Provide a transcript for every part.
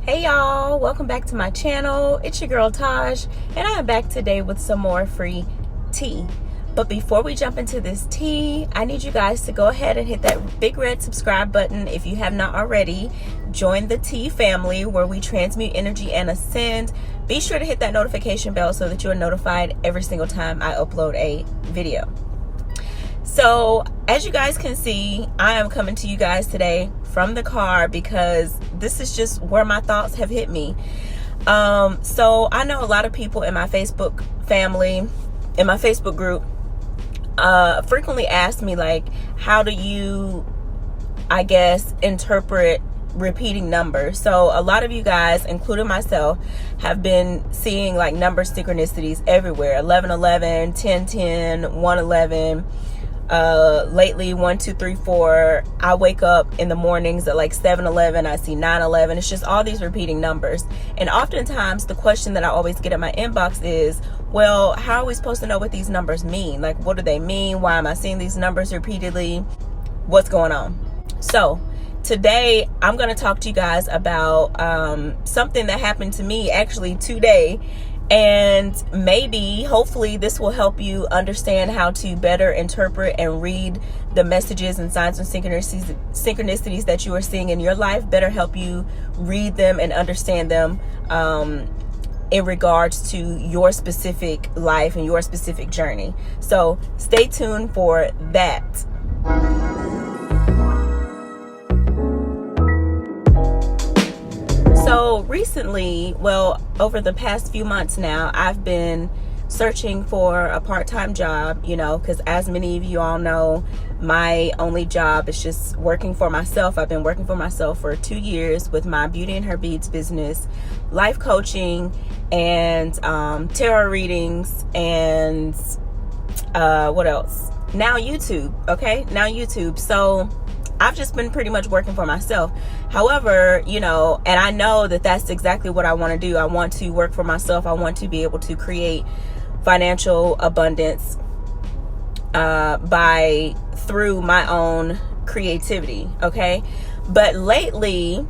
Hey y'all, welcome back to my channel. It's your girl Taj, and I am back today with some more free tea. But before we jump into this tea, I need you guys to go ahead and hit that big red subscribe button if you have not already. Join the tea family where we transmute energy and ascend. Be sure to hit that notification bell so that you are notified every single time I upload a video. So as you guys can see, I am coming to you guys today from the car because this is just where my thoughts have hit me. So I know a lot of people in my Facebook family, in my Facebook group, frequently ask me, like, how do you, I guess, interpret repeating numbers? So a lot of you guys, including myself, have been seeing like number synchronicities everywhere. 1111, 1010, 111. Lately 1 2 3 4. I wake up in the mornings at like 7-11. I see 9-11. It's just all these repeating numbers, and oftentimes the question that I always get in my inbox is, well, how are we supposed to know what these numbers mean? Like, what do they mean? Why am I seeing these numbers repeatedly? What's going on? So today I'm going to talk to you guys about something that happened to me actually today. And maybe, hopefully, this will help you understand how to better interpret and read the messages and signs and synchronicities that you are seeing in your life. Better help you read them and understand them in regards to your specific life and your specific journey. So stay tuned for that. So recently, well, over the past few months now, I've been searching for a part-time job, you know, because as many of you all know, my only job is just working for myself. I've been working for myself for 2 years with my beauty and her beads business, life coaching, and tarot readings, and what else? Now YouTube, okay? Now YouTube. So I've just been pretty much working for myself. However, you know, and I know that that's exactly what I want to do. I want to work for myself. I want to be able to create financial abundance through my own creativity, okay? But lately,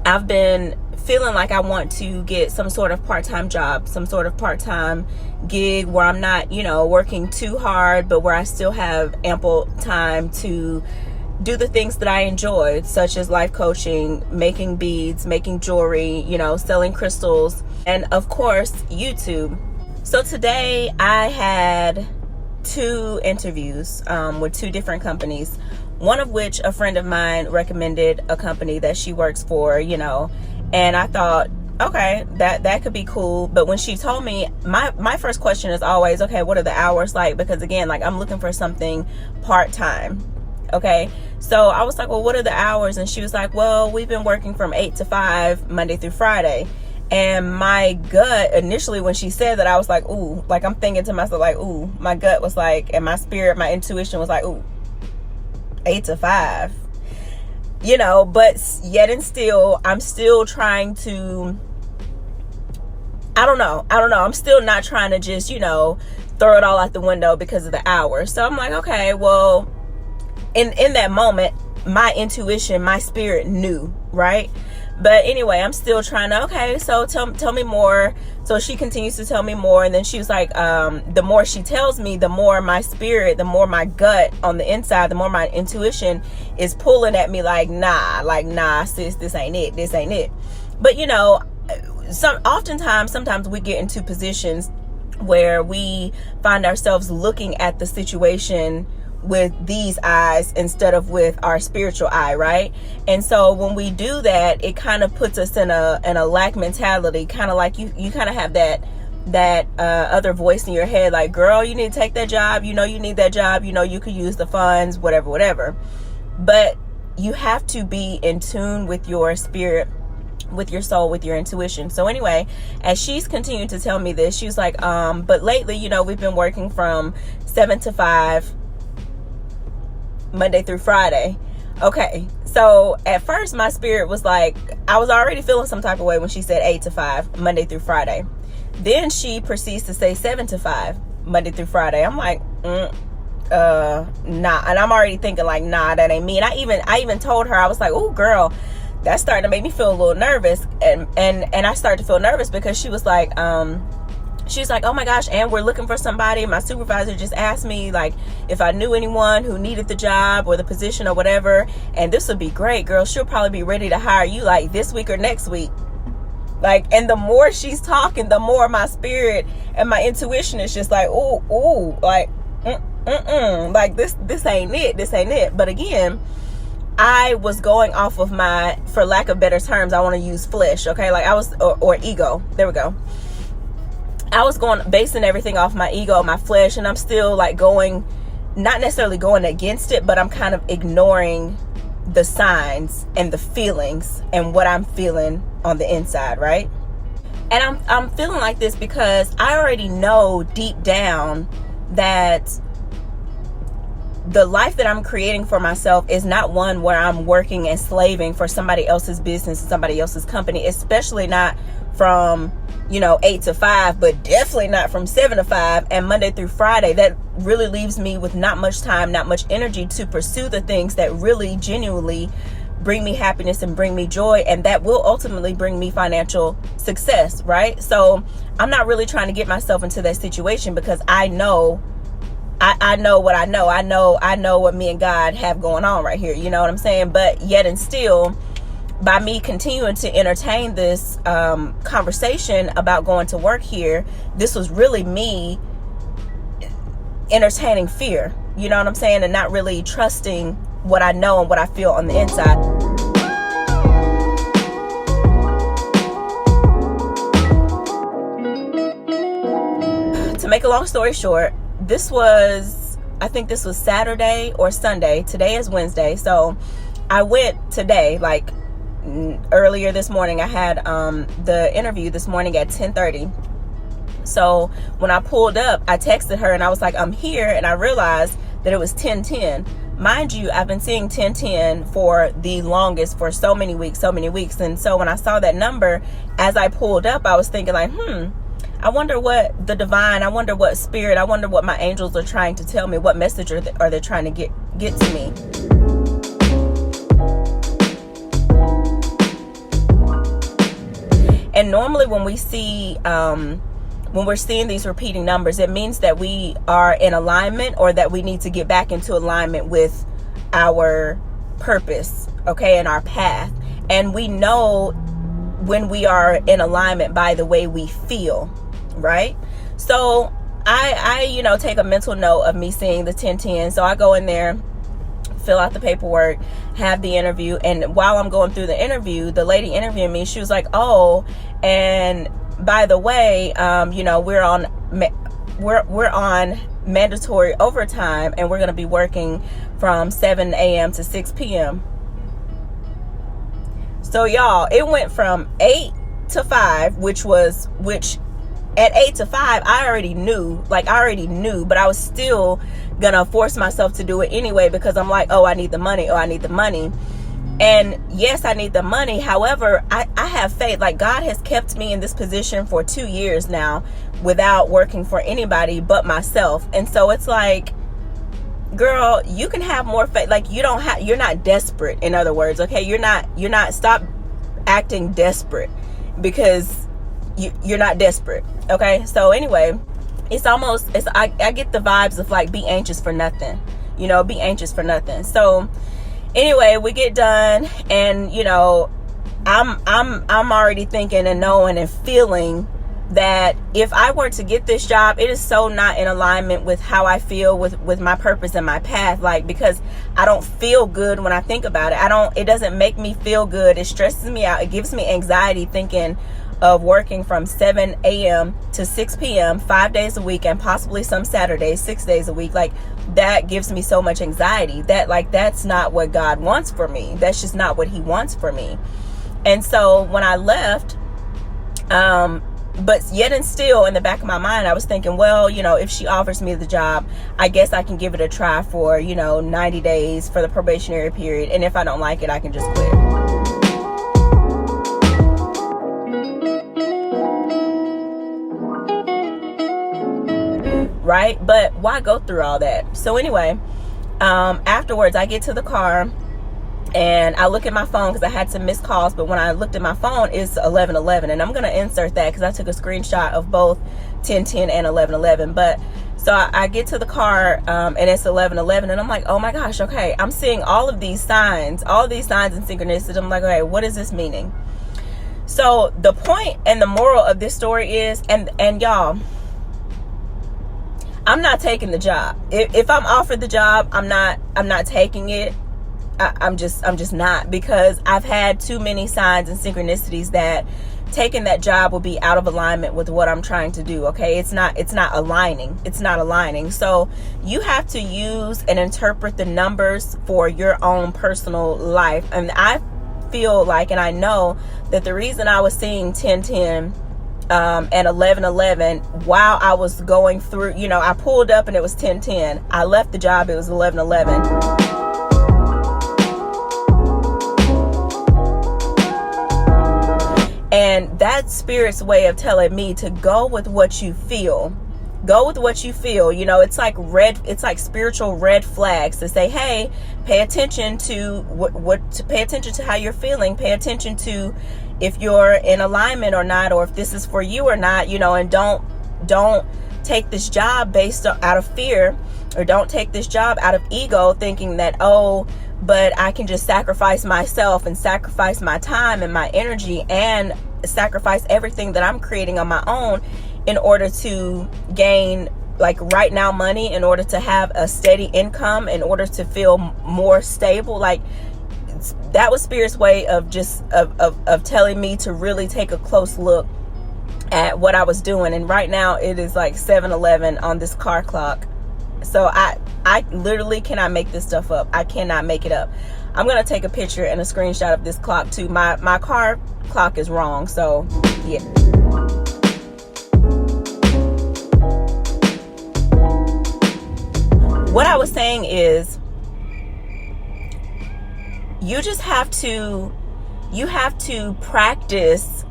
I've been feeling like I want to get some sort of part-time job, some sort of part-time gig where I'm not, you know, working too hard, but where I still have ample time to do the things that I enjoy, such as life coaching, making beads, making jewelry, you know, selling crystals, and of course, YouTube. So today I had 2 interviews with 2 different companies, one of which a friend of mine recommended a company that she works for, you know, and I thought, okay, that could be cool. But when she told me, my first question is always, okay, what are the hours like? Because again, like, I'm looking for something part-time. Okay, so I was like, well, what are the hours? And she was like, well, we've been working from 8 to 5 Monday through Friday. And my gut initially, when she said that, I was like, ooh, like, I'm thinking to myself, like, ooh, my gut was like, and my spirit, my intuition was like, ooh, 8 to 5, you know. But yet and still, I'm still trying to, I don't know, I'm still not trying to just, you know, throw it all out the window because of the hours. So I'm like, okay, well, in that moment, my intuition, my spirit knew, right? But anyway, I'm still trying to, okay, so tell me more. So she continues to tell me more, and then she was like, the more she tells me, the more my spirit, the more my gut on the inside, the more my intuition is pulling at me like, nah, sis, this ain't it. But you know, sometimes we get into positions where we find ourselves looking at the situation with these eyes instead of with our spiritual eye, right? And so when we do that, it kind of puts us in a lack mentality, kind of like you kind of have that other voice in your head, like, girl, you need to take that job, you know, you need that job, you know, you could use the funds, whatever. But you have to be in tune with your spirit, with your soul, with your intuition. So anyway, as she's continued to tell me this, she was like, but lately, you know, we've been working from 7 to 5 Monday through Friday. Okay, so at first my spirit was like, I was already feeling some type of way when she said 8 to 5 Monday through Friday. Then she proceeds to say 7 to 5 Monday through Friday. I'm like, nah. And I'm already thinking like, nah, that ain't me. And I even told her, I was like, oh girl, that's starting to make me feel a little nervous. And I started to feel nervous because she was like, oh my gosh, and we're looking for somebody. My supervisor just asked me like if I knew anyone who needed the job or the position or whatever, and this would be great, girl. She'll probably be ready to hire you like this week or next week. Like, and the more she's talking, the more my spirit and my intuition is just like, ooh, like, like this ain't it. But again, I was going off of my, for lack of better terms, I want to use flesh, okay? Like I was, or ego. There we go. I was basing everything off my ego, my flesh, and I'm still like not necessarily going against it, but I'm kind of ignoring the signs and the feelings and what I'm feeling on the inside, right? And I'm feeling like this because I already know deep down that the life that I'm creating for myself is not one where I'm working and slaving for somebody else's business, somebody else's company, especially not from 8 to 5, but definitely not from 7 to 5 and Monday through Friday. That really leaves me with not much time, not much energy to pursue the things that really genuinely bring me happiness and bring me joy, and that will ultimately bring me financial success, right? So I'm not really trying to get myself into that situation because I know what I know. I know what me and God have going on right here. You know what I'm saying? But yet and still, by me continuing to entertain this conversation about going to work here, this was really me entertaining fear. You know what I'm saying? And not really trusting what I know and what I feel on the inside. To make a long story short, I think this was Saturday or Sunday. Today is Wednesday. So I went today, like earlier this morning. I had the interview this morning at 10:30. So when I pulled up, I texted her and I was like, I'm here. And I realized that it was 10:10. Mind you, I've been seeing 10:10 for the longest, for so many weeks. And so when I saw that number, as I pulled up, I was thinking like, I wonder what the divine, I wonder what spirit, I wonder what my angels are trying to tell me. What message are they trying to get to me? And normally when we see, when we're seeing these repeating numbers, it means that we are in alignment, or that we need to get back into alignment with our purpose, okay, and our path. And we know when we are in alignment by the way we feel, right? So I take a mental note of me seeing the 10:10. So I go in there, fill out the paperwork, have the interview, and while I'm going through the interview, the lady interviewing me, she was like, oh, and by the way, we're on mandatory overtime, and we're going to be working from 7 a.m. to 6 p.m. So y'all, it went from 8 to 5, which at 8 to 5, I already knew, but I was still gonna force myself to do it anyway, because I'm like, I need the money. And yes, I need the money. However, I have faith. Like, God has kept me in this position for 2 years now without working for anybody but myself. And so it's like, girl, you can have more faith. Like, you're not desperate. In other words, okay, you're not, stop acting desperate, because you're not desperate. Okay. So anyway, I get the vibes of like, be anxious for nothing, be anxious for nothing. So anyway, we get done, and I'm already thinking and knowing and feeling that if I were to get this job, it is so not in alignment with how I feel with my purpose and my path. Like, because I don't feel good when I think about it. It doesn't make me feel good. It stresses me out. It gives me anxiety thinking of working from 7 a.m. to 6 p.m. 5 days a week, and possibly some Saturdays, 6 days a week. Like, that gives me so much anxiety. That's not what God wants for me. That's just not what He wants for me. And so when I left, but yet and still in the back of my mind, I was thinking, well, if she offers me the job, I guess I can give it a try for, 90 days for the probationary period. And if I don't like it, I can just quit. Right? But why go through all that? So anyway, afterwards I get to the car, And I look at my phone because I had some missed calls, but when I looked at my phone, it's 11:11, and I'm going to insert that because I took a screenshot of both 10:10 and 11:11. But so I get to the car, and it's 11:11, and I'm like, oh my gosh, okay, I'm seeing all these signs and synchronicities. I'm like, okay, what is this meaning? So the point and the moral of this story is, and y'all, I'm not taking the job. If I'm offered the job, I'm not taking it. I'm just not, because I've had too many signs and synchronicities that taking that job will be out of alignment with what I'm trying to do. Okay, it's not aligning. So you have to use and interpret the numbers for your own personal life. And I feel like, and I know that the reason I was seeing 10:10 and 11:11 while I was going through, I pulled up and it was 10:10. I left the job, it was 11:11. And that's Spirit's way of telling me to go with what you feel. Go with what you feel. It's like spiritual red flags to say, hey, pay attention to pay attention to how you're feeling. Pay attention to if you're in alignment or not, or if this is for you or not, and don't take this job based out of fear, or don't take this job out of ego, thinking that, oh, but I can just sacrifice myself and sacrifice my time and my energy and sacrifice everything that I'm creating on my own in order to gain, like, right now money, in order to have a steady income, in order to feel more stable. Like, that was Spirit's way of just of telling me to really take a close look at what I was doing. And right now it is like 7:11 on this car clock. So I literally cannot make this stuff up. I cannot make it up. I'm going to take a picture and a screenshot of this clock too. My car clock is wrong. So, yeah. What I was saying is, you have to practice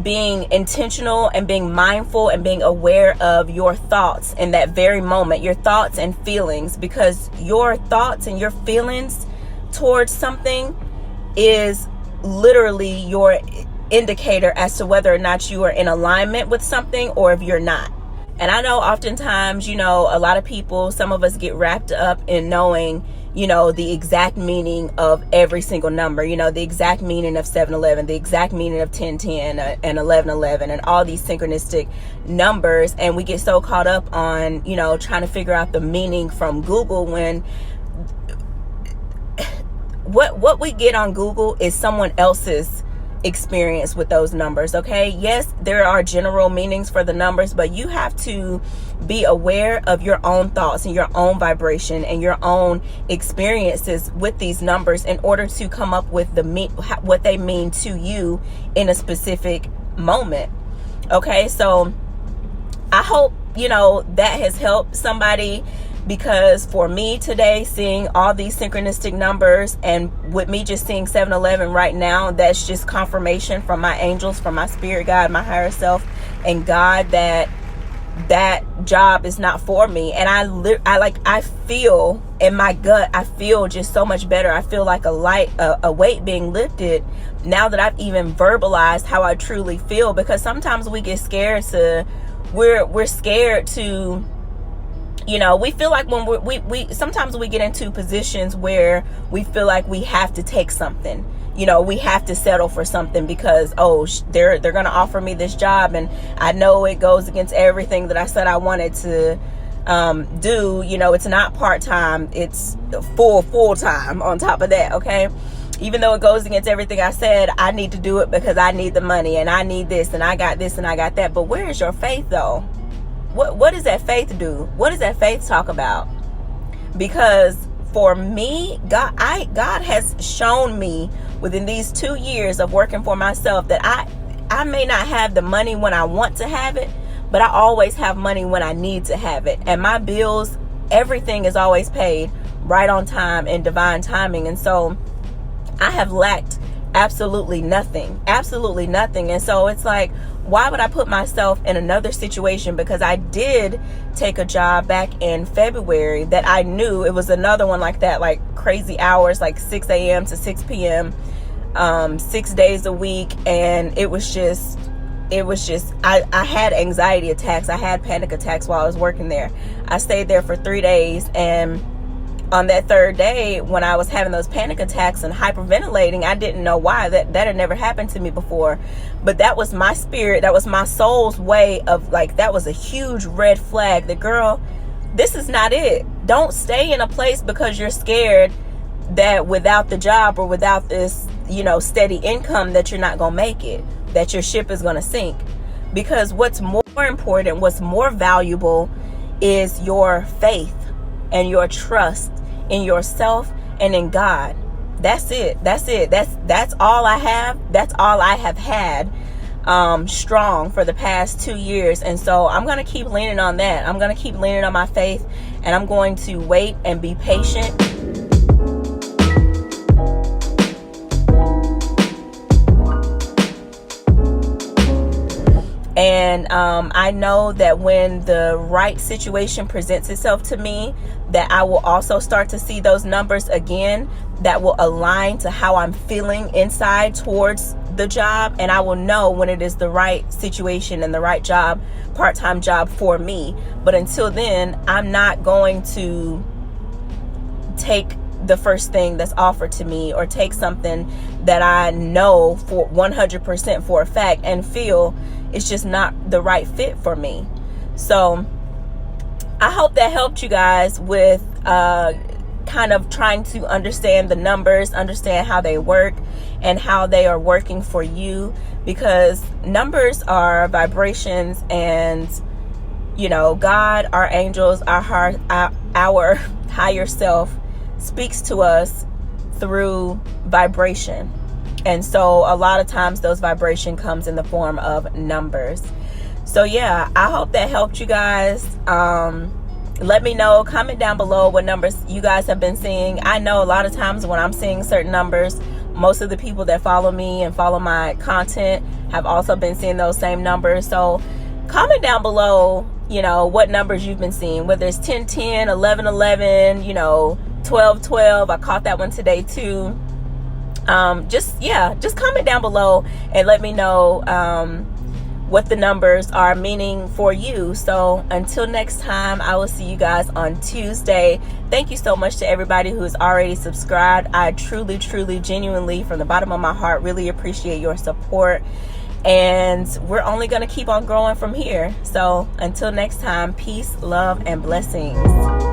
being intentional and being mindful and being aware of your thoughts in that very moment, your thoughts and feelings, because your thoughts and your feelings towards something is literally your indicator as to whether or not you are in alignment with something or if you're not. And I know oftentimes, a lot of people, some of us get wrapped up in knowing, the exact meaning of every single number, the exact meaning of 7:11, the exact meaning of 10:10 and 11:11 and all these synchronistic numbers. And we get so caught up on, trying to figure out the meaning from Google, when what we get on Google is someone else's experience with those numbers. Okay, yes, there are general meanings for the numbers, but you have to be aware of your own thoughts and your own vibration and your own experiences with these numbers in order to come up with what they mean to you in a specific moment. Okay, so I hope that has helped somebody, because for me today, seeing all these synchronistic numbers, and with me just seeing 7:11 right now, that's just confirmation from my angels, from my spirit guide, my higher self, and God, that job is not for me. And I feel in my gut, I feel just so much better. I feel like a weight being lifted now that I've even verbalized how I truly feel, because sometimes we get scared we're scared to, we feel like when we sometimes we get into positions where we feel like we have to take something, we have to settle for something because, they're going to offer me this job, and I know it goes against everything that I said I wanted to do. It's not part-time, it's full-time on top of that. Okay, even though it goes against everything I said, I need to do it because I need the money, and I need this, and I got this, and I got that. But where is your faith though? What does that faith do? What does that faith talk about? Because for me, God has shown me within these 2 years of working for myself that I may not have the money when I want to have it, but I always have money when I need to have it. And my bills, everything is always paid right on time in divine timing. And so I have lacked absolutely nothing. Absolutely nothing. And so it's like, why would I put myself in another situation? Because I did take a job back in February that I knew it was another one like that, like crazy hours, like 6 a.m. to 6 p.m., 6 days a week. And it was just, I had anxiety attacks. I had panic attacks while I was working there. I stayed there for 3 days, and on that third day, when I was having those panic attacks and hyperventilating, I didn't know why. That had never happened to me before. But that was my spirit. That was my soul's way of, like, that was a huge red flag. The girl, this is not it. Don't stay in a place because you're scared that without the job or without this, steady income, that you're not going to make it, that your ship is going to sink. Because what's more important, what's more valuable is your faith and your trust in yourself and in God. That's it. That's all I have. That's all I have had strong for the past 2 years. And so I'm going to keep leaning on that. I'm going to keep leaning on my faith, and I'm going to wait and be patient. And I know that when the right situation presents itself to me, that I will also start to see those numbers again that will align to how I'm feeling inside towards the job. And I will know when it is the right situation and the right job, part-time job for me. But until then, I'm not going to take the first thing that's offered to me, or take something that I know for 100% for a fact and feel it's just not the right fit for me. So I hope that helped you guys with kind of trying to understand the numbers, understand how they work and how they are working for you, because numbers are vibrations, and God, our angels, our heart, our higher self speaks to us through vibration. And so a lot of times those vibration comes in the form of numbers. So yeah, I hope that helped you guys. Let me know, comment down below what numbers you guys have been seeing. I know a lot of times when I'm seeing certain numbers, most of the people that follow me and follow my content have also been seeing those same numbers. So comment down below, what numbers you've been seeing, whether it's 10-10, 11-11, 12-12. I caught that one today too. Just comment down below and let me know what the numbers are meaning for you. So until next time, I will see you guys on Tuesday. Thank you so much to everybody who has already subscribed. I truly, genuinely, from the bottom of my heart, really appreciate your support. And we're only going to keep on growing from here. So until next time, peace, love, and blessings.